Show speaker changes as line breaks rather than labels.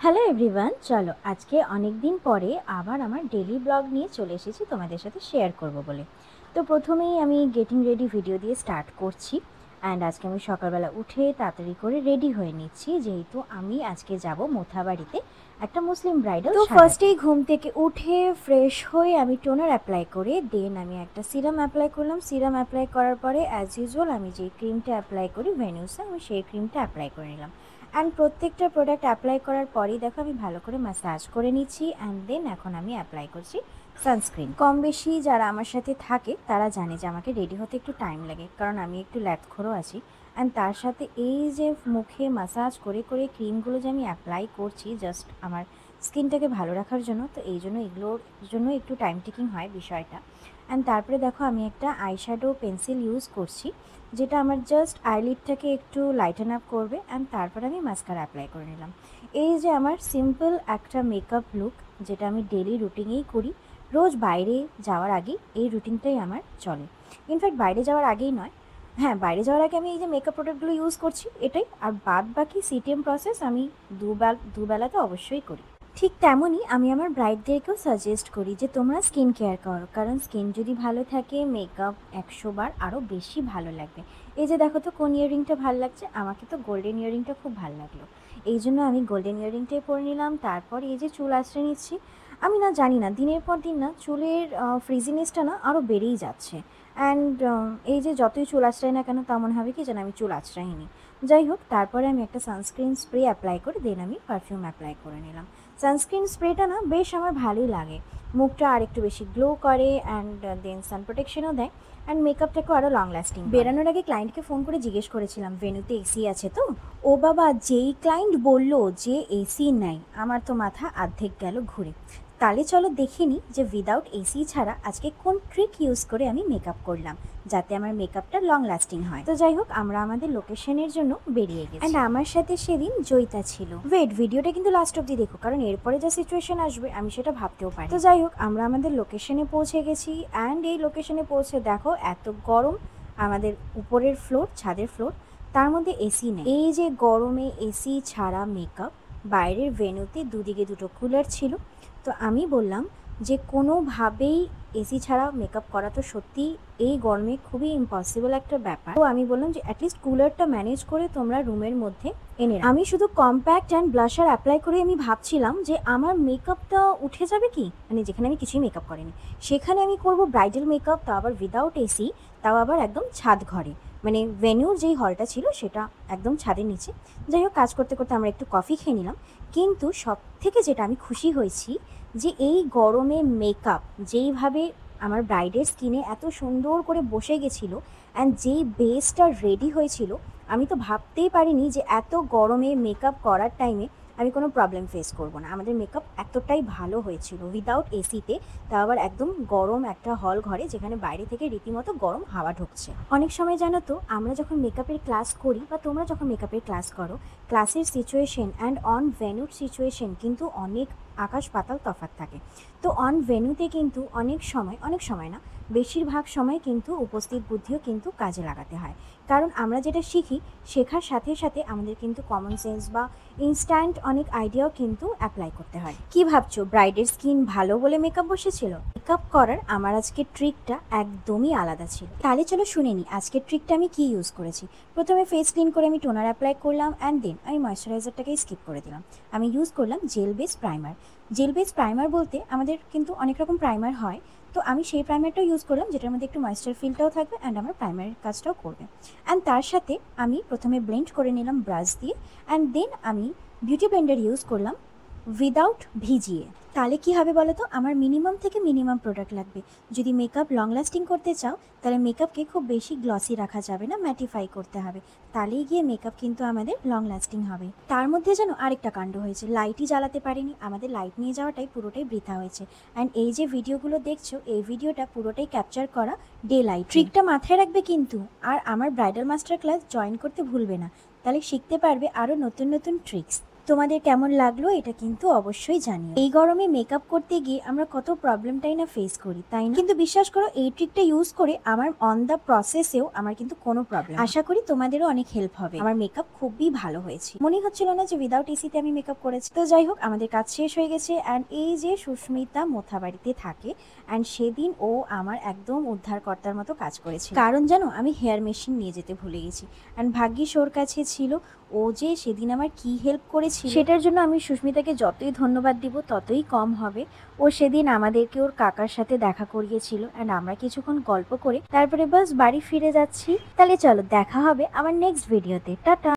Hello everyone, চলো আজকে অনেক দিন পরে আবার আমার ডেলি ব্লগ নিয়ে চলে এসেছি তোমাদের সাথে শেয়ার করব বলে। তো প্রথমেই আমি গেটিং রেডি ভিডিও দিয়ে স্টার্ট করছি। অ্যান্ড আজকে আমি সকালবেলা উঠে তাড়াতাড়ি করে রেডি হয়ে নিচ্ছি, যেহেতু আমি আজকে যাব মোথাবাড়িতে একটা মুসলিম ব্রাইডাল। তো ফার্স্টেই ঘুম থেকে উঠে ফ্রেশ হয়ে আমি টোনার অ্যাপ্লাই করে দেন আমি একটা সিরাম অ্যাপ্লাই করলাম। সিরাম অ্যাপ্লাই করার পরে অ্যাজ ইউজুয়াল আমি যেই ক্রিমটা অ্যাপ্লাই করি ভেনুসে, আমি সেই ক্রিমটা অ্যাপ্লাই করে নিলাম। অ্যান্ড প্রত্যেকটা প্রোডাক্ট অ্যাপ্লাই করার পরেই দেখো আমি ভালো করে ম্যাসাজ করে নিচ্ছি। অ্যান্ড দেন এখন আমি অ্যাপ্লাই করছি সানস্ক্রিন। কম বেশি যারা আমার সাথে থাকে তারা জানে যে আমাকে রেডি হতে একটু টাইম লাগে, কারণ আমি একটু ল্যাথখোরো আছি। অ্যান্ড তার সাথে এই যে মুখে ম্যাসাজ করে করে ক্রিমগুলো যে আমি অ্যাপ্লাই করছি জাস্ট আমার স্কিনটাকে ভালো রাখার জন্য, তো এই জন্য এগুলোর জন্য একটু টাইম টেকিং হয় বিষয়টা। অ্যান্ড তারপরে দেখো আমি একটা আইশ্যাডো পেন্সিল ইউজ করছি, যেটা আমার জাস্ট আইলিডটাকে একটু লাইটেন আপ করবে। অ্যান্ড তারপর আমি মাস্কারা অ্যাপ্লাই করে নিলাম। এই যে আমার সিম্পল একটা মেকআপ লুক, যেটা আমি ডেলি রুটিনেই করি, রোজ বাইরে যাওয়ার আগেই এই রুটিনটাই আমার চলে। ইনফ্যাক্ট বাইরে যাওয়ার আগেই নয়, হ্যাঁ বাইরে যাওয়ার আগে আমি এই যে মেকআপ প্রোডাক্টগুলো ইউজ করছি এটাই, আর বাদ বাকি সিটিএম প্রসেস আমি দুবেলাতে অবশ্যই করি। ঠিক তেমনই আমি আমার ব্রাইডদেরকেও সাজেস্ট করি যে তোমরা স্কিন কেয়ার করো, কারণ স্কিন যদি ভালো থাকে মেকআপ 100 বার আরও বেশি ভালো লাগবে। এই যে দেখো তো কোন ইয়াররিংটা ভালো লাগছে, আমাকে তো গোল্ডেন ইয়াররিংটা খুব ভালো লাগলো, এই জন্য আমি গোল্ডেন ইয়াররিংটাই পরে নিলাম। তারপর এই যে চুল আঁচড়ে নিচ্ছি। আমি না জানি না দিনের পর দিন না চুলের ফ্রিজিনেসটা না আরও বেড়েই যাচ্ছে। অ্যান্ড এই যে যতই চুল আঁচড়াই না কেন তা মনে হবে কি যেন আমি চুল আঁচড়াইনি। যাই হোক, তারপরে আমি একটা সানস্ক্রিন স্প্রে অ্যাপ্লাই করে দেন আমি পারফিউম অ্যাপ্লাই করে নিলাম। সানস্ক্রিন স্প্রেটা না বেশ আমার ভালোই লাগে, মুখটা আর একটু বেশি গ্লো করে অ্যান্ড দেন সান প্রোটেকশনও দেয় অ্যান্ড মেকআপটাকেও আরও লং লাস্টিং। বেরানোর আগে ক্লায়েন্টকে ফোন করে জিজ্ঞেস করেছিলাম ভেন্যুতে এসি আছে তো। ও বাবা, যেই ক্লায়েন্ট বলল যে এসি নাই, আমার তো মাথা অর্ধেক গেল ঘুরে। তাহলে চলো দেখে নিই যে উইদাউট এসি ছাড়া আজকে কোন ট্রিক ইউজ করে আমি মেকআপ করলাম যাতে আমার মেকআপটা লং লাস্টিং হয়। তো যাই হোক, আমরা আমাদের লোকেশনের জন্য বেরিয়ে গেছি অ্যান্ড আমার সাথে সেদিন জয়িতা ছিল। ওয়েট, ভিডিওটা কিন্তু লাস্ট অব্দি দেখো, কারণ এরপরে যা সিচুয়েশন আসবে আমি সেটা ভাবতেও পারি। তো যাই হোক, আমরা আমাদের লোকেশনে পৌঁছে গেছি অ্যান্ড এই লোকেশনে পৌঁছে দেখো এত গরম, আমাদের উপরের ফ্লোর, ছাদের ফ্লোর, তার মধ্যে এসি নেই। এই যে গরমে এসি ছাড়া মেকআপ, বাইরের ভেন্যুতে দুদিকে দুটো কুলার ছিল। তো আমি বললাম যে কোনোভাবেই এসি ছাড়া মেকআপ করা তো সত্যি এই গরমে খুবই ইম্পসিবল একটা ব্যাপার। তো আমি বললাম যে অ্যাটলিস্ট কুলারটা ম্যানেজ করে তোমরা রুমের মধ্যে এনে রাখো। আমি শুধু কম্প্যাক্ট অ্যান্ড ব্লাশার অ্যাপ্লাই করে আমি ভাবছিলাম যে আমার মেকআপটা উঠে যাবে কি, মানে যেখানে আমি কিছুই মেকআপ করিনি সেখানে আমি করব ব্রাইডাল মেকআপ, তাও আবার উইদাউট এসি, তাও আবার একদম ছাদ ঘরে, মানে ভেন্যুর যেই হলটা ছিল সেটা একদম ছাদের নিচে। যাই হোক, কাজ করতে করতে আমরা একটু কফি খেয়ে নিলাম। কিন্তু সব থেকে যেটা আমি খুশি হয়েছি যে এই গরমে মেকআপ যেইভাবে আমার ব্রাইডের স্কিনে এত সুন্দর করে বসে গেছিলো অ্যান্ড যেই বেসটা রেডি হয়েছিল, আমি তো ভাবতেই পারিনি যে এত গরমে মেকআপ করার টাইমে আমি কোনো প্রবলেম ফেস করব না। আমাদের মেকআপ এতটাই ভালো হয়েছিল উইদাউট এসিতে, তাও আবার একদম গরম একটা হল ঘরে, যেখানে বাইরে থেকে রীতিমতো গরম হাওয়া ঢুকছে। অনেক সময় জানো তো, আমরা যখন মেকআপের ক্লাস করি বা তোমরা যখন মেকআপের ক্লাস করো, ক্লাসের সিচুয়েশন অ্যান্ড অন ভেন্যুর সিচুয়েশন কিন্তু অনেক আকাশ পাতাল তফাৎ থাকে। তো অন ভেন্যুতে কিন্তু অনেক সময় না, বেশিরভাগ সময় কিন্তু উপস্থিত বুদ্ধিও কিন্তু কাজে লাগাতে হয়, কারণ আমরা যেটা শিখি শেখার সাথে সাথে আমাদের কিন্তু কমন সেন্স বা ইনস্ট্যান্ট অনেক আইডিয়াও কিন্তু অ্যাপ্লাই করতে হয়। কি ভাবছো, ব্রাইডের স্কিন ভালো বলে মেকআপ বসেছিল? মেকআপ করার আমার আজকের ট্রিকটা একদমই আলাদা ছিল। তাহলে চলো শুনে নিই আজকের ট্রিকটা আমি কি ইউজ করেছি। প্রথমে ফেস ক্লিন করে আমি টোনার অ্যাপ্লাই করলাম অ্যান্ড দেন আমি ময়শ্চারাইজারটাকে স্কিপ করে দিলাম। আমি ইউজ করলাম jail base primer. Jail base primer বলতে আমাদের কিন্তু অনেক রকম প্রাইমার হয়, তো আমি সেই প্রাইমারটাও ইউজ করলাম যেটার মধ্যে একটু ময়েশ্চার ফিলটাও থাকবে অ্যান্ড আমার প্রাইমারের কাজটাও করবে। অ্যান্ড তার সাথে আমি প্রথমে ব্লেন্ড করে নিলাম ব্রাশ দিয়ে অ্যান্ড দেন আমি বিউটি ব্লেন্ডার ইউজ করলাম উইদাউট ভিজিয়ে। তাহলে কি হবে বলো তো, আমার মিনিমাম থেকে মিনিমাম প্রোডাক্ট লাগবে। যদি মেকআপ লং লাস্টিং করতে চাও তাহলে মেকআপকে খুব বেশি গ্লসি রাখা যাবে না, ম্যাটিফাই করতে হবে, তাহলেই গিয়ে মেকআপ কিন্তু আমাদের লং লাস্টিং হবে। তার মধ্যে যেন আরেকটা কাণ্ড হয়েছে, লাইটই জ্বালাতে পারিনি, আমাদের লাইট নিয়ে যাওয়াটাই পুরোটাই বৃথা হয়েছে। অ্যান্ড এই যে ভিডিওগুলো দেখছো, এই ভিডিওটা পুরোটাই ক্যাপচার করা ডে লাইট। ট্রিকটা মাথায় রাখবে কিন্তু, আর আমার ব্রাইডাল মাস্টার ক্লাস জয়েন করতে ভুলবে না, তাহলে শিখতে পারবে আরও নতুন নতুন ট্রিক্স। তোমাদের কেমন লাগলো এটা কিন্তু অবশ্যই জানিও। এই গরমে মেকআপ করতে গিয়ে আমরা কত প্রবলেমটাই না ফেস করি, তাই না? কিন্তু বিশ্বাস করো এই ট্রিকটা ইউজ করে আমার অন দ্য প্রসেসেও আমার কিন্তু কোনো প্রবলেম। আশা করি তোমাদেরও অনেক হেল্প হবে। আমার মেকআপ খুবই ভালো হয়েছে, মনে হচ্ছিল না যে উইদাউট এসিতে আমি মেকআপ করেছি। তো যাই হোক, আমাদের কাজ শেষ হয়ে গেছে। অ্যান্ড এই যে সুস্মিতা মোথাবাড়িতে থাকে, অ্যান্ড সেদিন ও আমার একদম উদ্ধারকর্তার মতো কাজ করেছে। কারণ জানো, আমি হেয়ার মেশিন নিয়ে যেতে ভুলে গেছি। অ্যান্ড ভাগ্যিস ওর কাছে ছিল। ও যে সেদিন আমার কি হেল্প করেছিল, সেটার জন্য আমি সুস্মিতাকে যতই ধন্যবাদ দিব ততই কম হবে। ও সেদিন আমাদেরকে ওর কাকার সাথে দেখা করিয়েছিল, অ্যান্ড আমরা কিছুক্ষণ গল্প করে তারপরে বাস বাড়ি ফিরে যাচ্ছি। তাহলে চলো দেখা হবে আমার নেক্সট ভিডিওতে। টাটা।